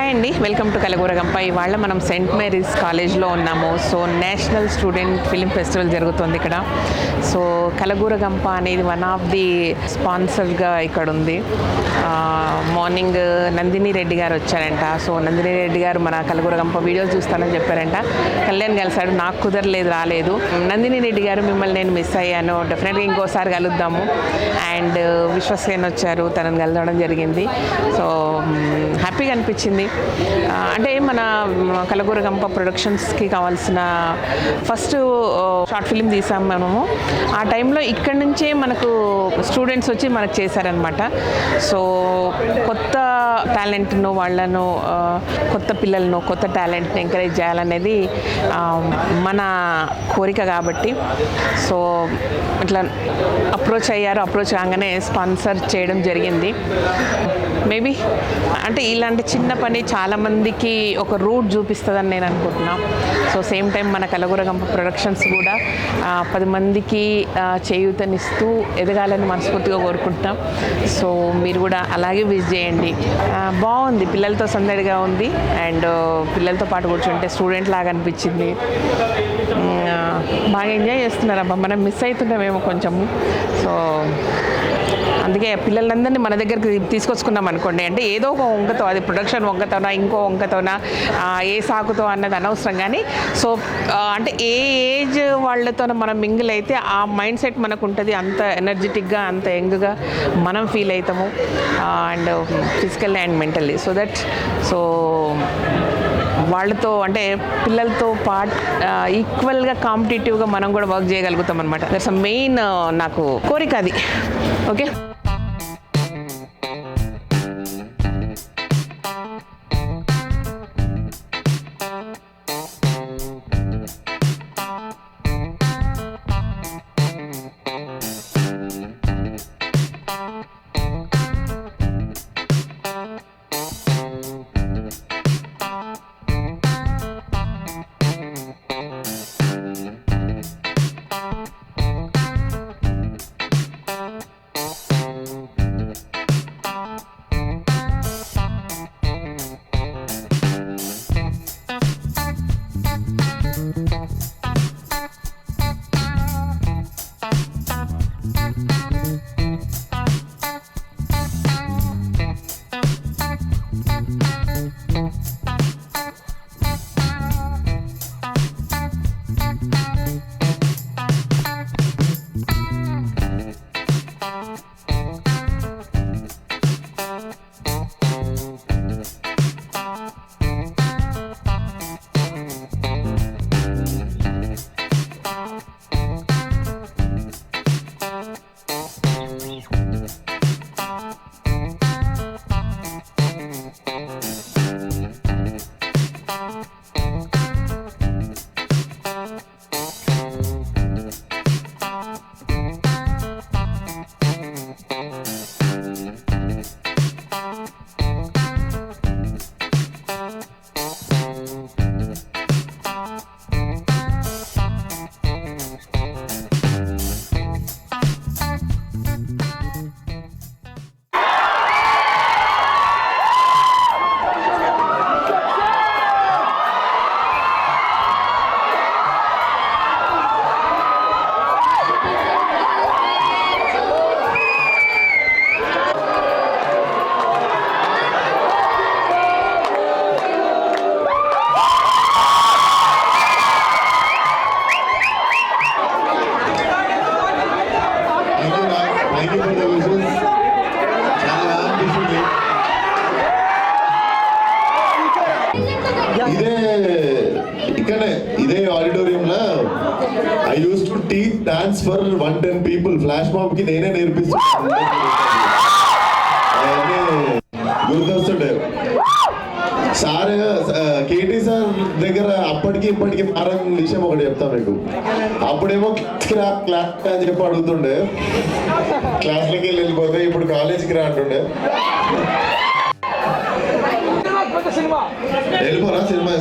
Hi అండి, welcome to Kalagooragampa. ఇవాళ మనం సెయింట్ మేరీస్ కాలేజ్లో ఉన్నాము. So national student film festival జరుగుతుంది ఇక్కడ. సో కలగూరగంప అనేది వన్ ఆఫ్ ది స్పాన్సర్గా ఇక్కడ ఉంది. మార్నింగ్ నందిని రెడ్డి గారు వచ్చారంట. సో నందిని రెడ్డి గారు మన కలగూరగంప వీడియోస్ చూస్తానని చెప్పారంట. కళ్యాణ్ కలిసాడు, నాకు కుదరలేదు, రాలేదు. నందిని రెడ్డి గారు, మిమ్మల్ని నేను మిస్ అయ్యాను, డెఫినెట్గా ఇంకోసారి కలుద్దాము. అండ్ విశ్వసేన్ వచ్చారు, తనని కలవడం జరిగింది. సో హ్యాపీగా అనిపించింది. అంటే మన కలగూరగంప ప్రొడక్షన్స్కి కావాల్సిన ఫస్ట్ షార్ట్ ఫిలిం తీసాం మనము. ఆ టైంలో ఇక్కడి నుంచే మనకు స్టూడెంట్స్ వచ్చి మనకు చేశారనమాట. సో కొత్త టాలెంట్ను, వాళ్ళను, కొత్త పిల్లలను, కొత్త టాలెంట్ని ఎంకరేజ్ చేయాలనేది మన కోరిక కాబట్టి సో ఇట్లా అప్రోచ్ అయ్యారు. అప్రోచ్ కాగానే స్పాన్సర్ చేయడం జరిగింది. మేబీ అంటే ఇలాంటి చిన్న పని చాలామందికి ఒక రూట్ చూపిస్తుందని నేను అనుకుంటున్నాను. సో సేమ్ టైం మన కలగూరగంప ప్రొడక్షన్స్ కూడా 10 మందికి చేయూతనిస్తూ ఎదగాలని మనస్ఫూర్తిగా కోరుకుంటున్నాం. సో మీరు కూడా అలాగే విజిట్ చేయండి. బాగుంది, పిల్లలతో సందడిగా ఉంది. అండ్ పిల్లలతో పాటు కూర్చుంటే స్టూడెంట్ లాగా అనిపించింది. బాగా ఎంజాయ్ చేస్తున్నారబ్బా. మనం మిస్ అవుతున్నామేమో కొంచెము. సో అందుకే పిల్లలందరినీ మన దగ్గరికి తీసుకొచ్చుకున్నాం అనుకోండి. అంటే ఏదో ఒక వంకతో, అది ప్రొడక్షన్ వంకతోనా, ఇంకో వంకతోనా, ఏ సాకుతో అన్నది అనవసరం. కానీ సో అంటే ఏ ఏజ్ వాళ్ళతో మనం మింగిల్ అయితే ఆ మైండ్ సెట్ మనకు ఉంటుంది. అంత ఎనర్జెటిక్గా, అంత యంగ్గా మనం ఫీల్ అవుతాము. And physically and mentally. So that so వాళ్ళతో అంటే పిల్లలతో ఈక్వల్గా కాంపిటేటివ్గా మనం కూడా వర్క్ చేయగలుగుతాం అనమాట. దట్స్ అ మెయిన్ నాకు కోరిక అది. ఓకే. ఇదే ఆడిటోరియంలో I use to teach dance for 110 people. Flash mob కి నేనే నేర్పిస్తున్నాను. గుర్తొస్తుండే సార్, కేటీ సార్ దగ్గర అప్పటికి ఇప్పటికి మారని విషయం ఒకటి చెప్తా మీకు. అప్పుడేమో క్లాస్ అని చెప్పి అడుగుతుండే, క్లాస్లోకి వెళ్ళిపోతే ఇప్పుడు కాలేజీకి రా అంటుండే. వెళ్ళిపోరా సినిమా.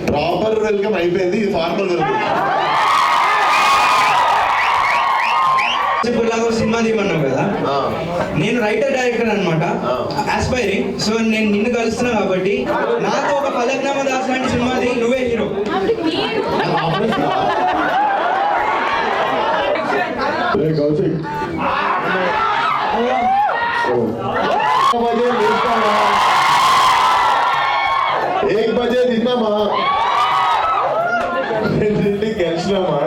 ప్రాపర్ వెల్కమ్ అయిపోయింది, ఇది ఫార్మల్ వెల్కమ్. సినిమా సినిమా తీయమన్నావు కదా, నేను రైటర్ డైరెక్టర్ అనమాట, ఆస్పైరింగ్. సో నేను నిన్ను కలుస్తున్నా కాబట్టి నాతో ఒక ఫలక్నామా దాస్ లాంటి సినిమా తీయి, నువ్వే హీరో. కౌశిక్ एक बजे తిన్నామా, రెండింటికి గెలిచినామా.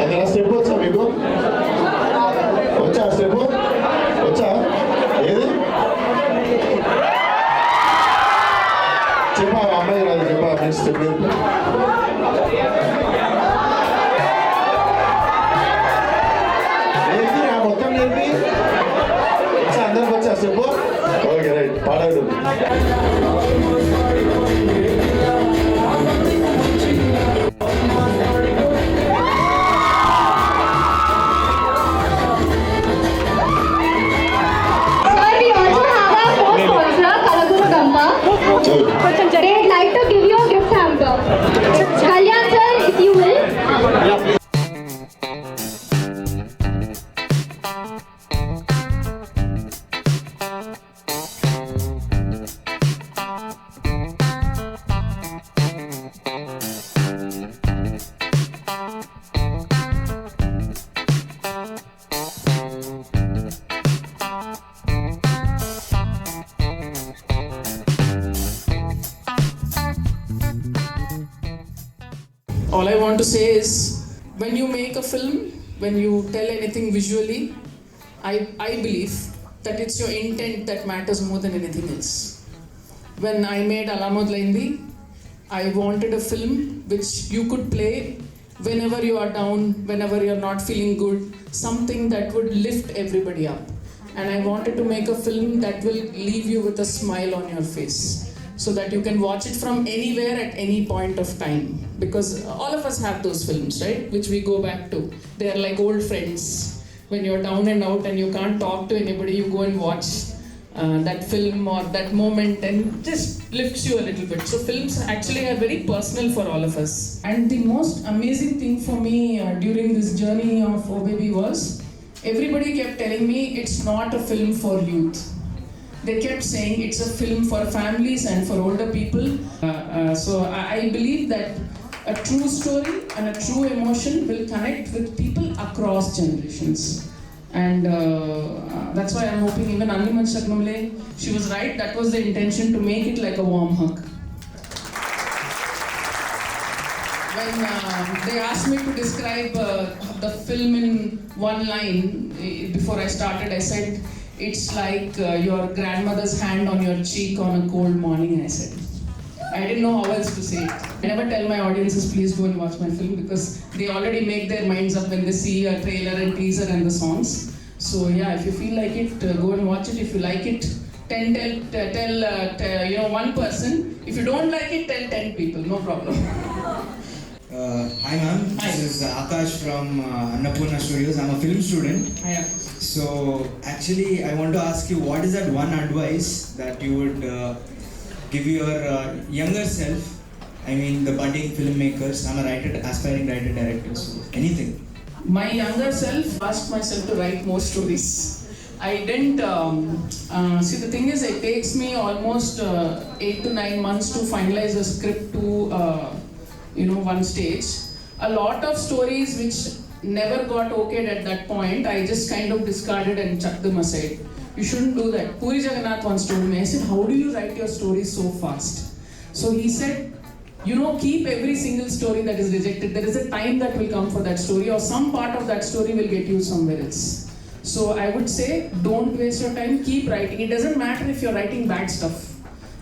అక్కడ స్టెప్ వచ్చా మీకు? వచ్చా స్టెప్? వచ్చా? ఏది చెప్పా అమ్మాయి రాదు, చెప్పా స్టెప్ మొత్తం ఏంటి వచ్చా? అందరికి వచ్చా స్టెప్? ఓకే రైట్, పాడాడు. They'd like to give you a gift hamper. Kalyan sir, if you will. All I want to say is, when you make a film, when you tell anything visually, I believe that it's your intent that matters more than anything else. When I made Alamod Laindi, I wanted a film which you could play whenever you are down, whenever you're not feeling good, something that would lift everybody up. And I wanted to make a film that will leave you with a smile on your face, so that you can watch it from anywhere at any point of time. Because all of us have those films, right? Which we go back to. They are like old friends. When you're down and out and you can't talk to anybody, you go and watch that film or that moment and just lifts you a little bit. So films actually are very personal for all of us. And the most amazing thing for me during this journey of Oh Baby was, everybody kept telling me it's not a film for youth. They kept saying it's a film for families and for older people. So I believe that a true story and a true emotion will connect with people across generations. And that's why I'm hoping even Anniman Shagnamle, she was right, that was the intention, to make it like a warm hug. When they asked me to describe the film in one line, before I started, I said, it's like your grandmother's hand on your cheek on a cold morning, I said. I didn't know how else to say it. I never tell my audiences, please go and watch my film, because they already make their minds up when they see a trailer and teaser and the songs. So yeah, if you feel like it, go and watch it. If you like it, tell one person. If you don't like it, tell 10 people, no problem. Hi ma'am, Hi. this is Akash from Annapurna Studios. I'm a film student. Yeah. So actually I want to ask you, what is that one advice that you would give your younger self? I mean the budding filmmakers. I'm a writer, aspiring writer director, so anything. My younger self asked myself to write more stories. I didn't see, the thing is, it takes me almost 8 to 9 months to finalize a script to one stage. A lot of stories which never got okayed at that point, I just kind of discarded and chucked them aside. You shouldn't do that. Puri Jagannath once told me, I said, how do you write your stories so fast? So he said, keep every single story that is rejected. There is a time that will come for that story, or some part of that story will get you somewhere else. So I would say, don't waste your time, keep writing. It doesn't matter if you're writing bad stuff.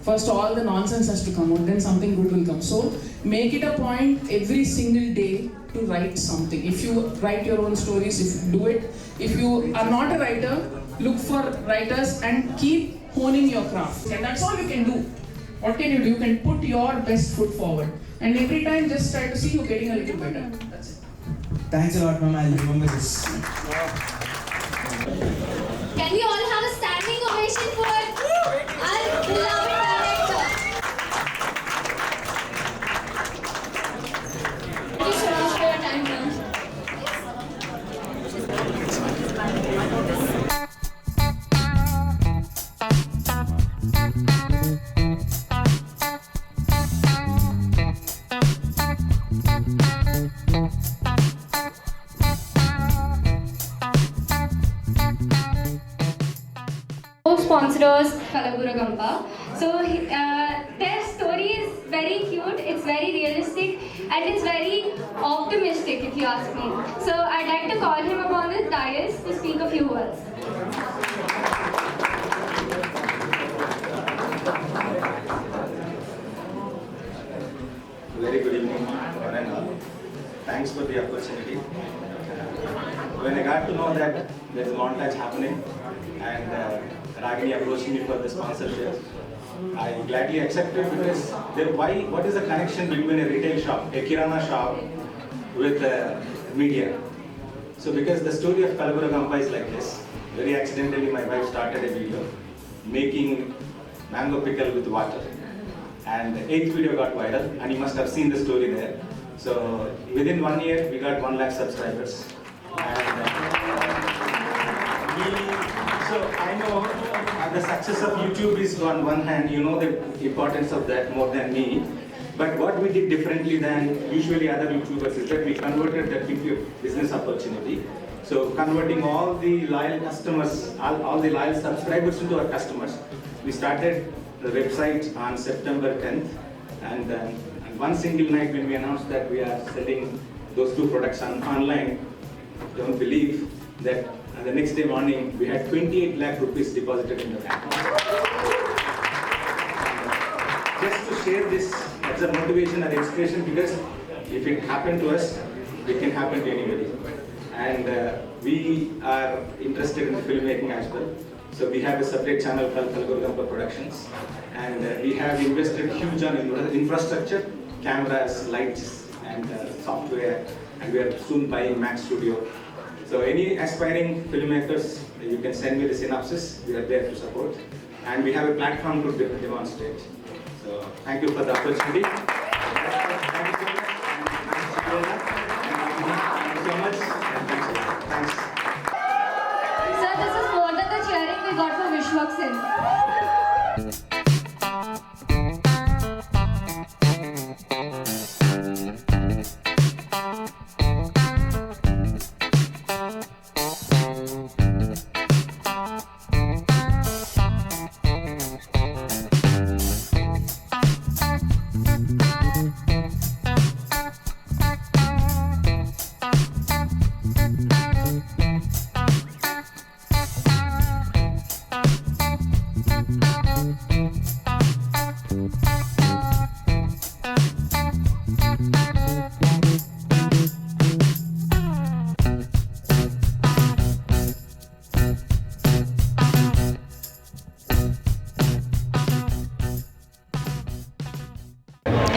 First, all the nonsense has to come out, then something good will come. So make it a point every single day to write something. If you write your own stories, if you do it. If you are not a writer, look for writers and keep honing your craft. And that's all you can do. What can you do? You can put your best foot forward. And every time just try to see you getting a little better. That's it. Thanks a lot ma'am, I'll remember this. Can we all have a standing ovation for our beloved director? Studios, Kalagura Gampa. So their story is very cute, it's very realistic, and it's very optimistic if you ask me. So I'd like to call him upon the dais to speak a few words. Very good evening, one and all. Thanks for the opportunity. When I got to know that there's a montage happening and Ragini approached me for the sponsorship, I gladly accepted because what is the connection between a retail shop, a kirana shop, with media? So because the story of Kalagura Gampa is like this, very accidentally my wife started a video making mango pickle with water. And the 8th video got viral, and you must have seen the story there. So within 1 year, we got 1 lakh subscribers. And so I know the success of YouTube is on one hand, you know the importance of that more than me. But what we did differently than usually other YouTubers is that we converted that into a business opportunity. So converting all the loyal customers, all the loyal subscribers into our customers. We started the website on September 10th, and one single night when we announced that we are selling those 2 products online, don't believe that the next day morning we had 28 lakh rupees deposited in the bank. Just to share this as a motivation and inspiration, because if it happened to us, it can happen to anybody. And we are interested in filmmaking as well. So we have a separate channel called Kalagura Gampa Productions, and we have invested huge on infrastructure, cameras, lights, and software, and we are soon buying Max Studio. So any aspiring filmmakers, you can send me the synopsis. We are there to support, and we have a platform to demonstrate. So thank you for the opportunity. Thank you so much. Thanks. Sir, this is more than the cheering we got for Vishwaksin.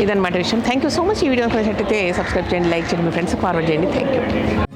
ఇదన్నమాట విషయం. Thank you so much. ఈ video నచ్చినట్లయితే subscribe చేయండి, like చేయండి, మీ ఫ్రెండ్స్కి forward చేయండి. Thank you.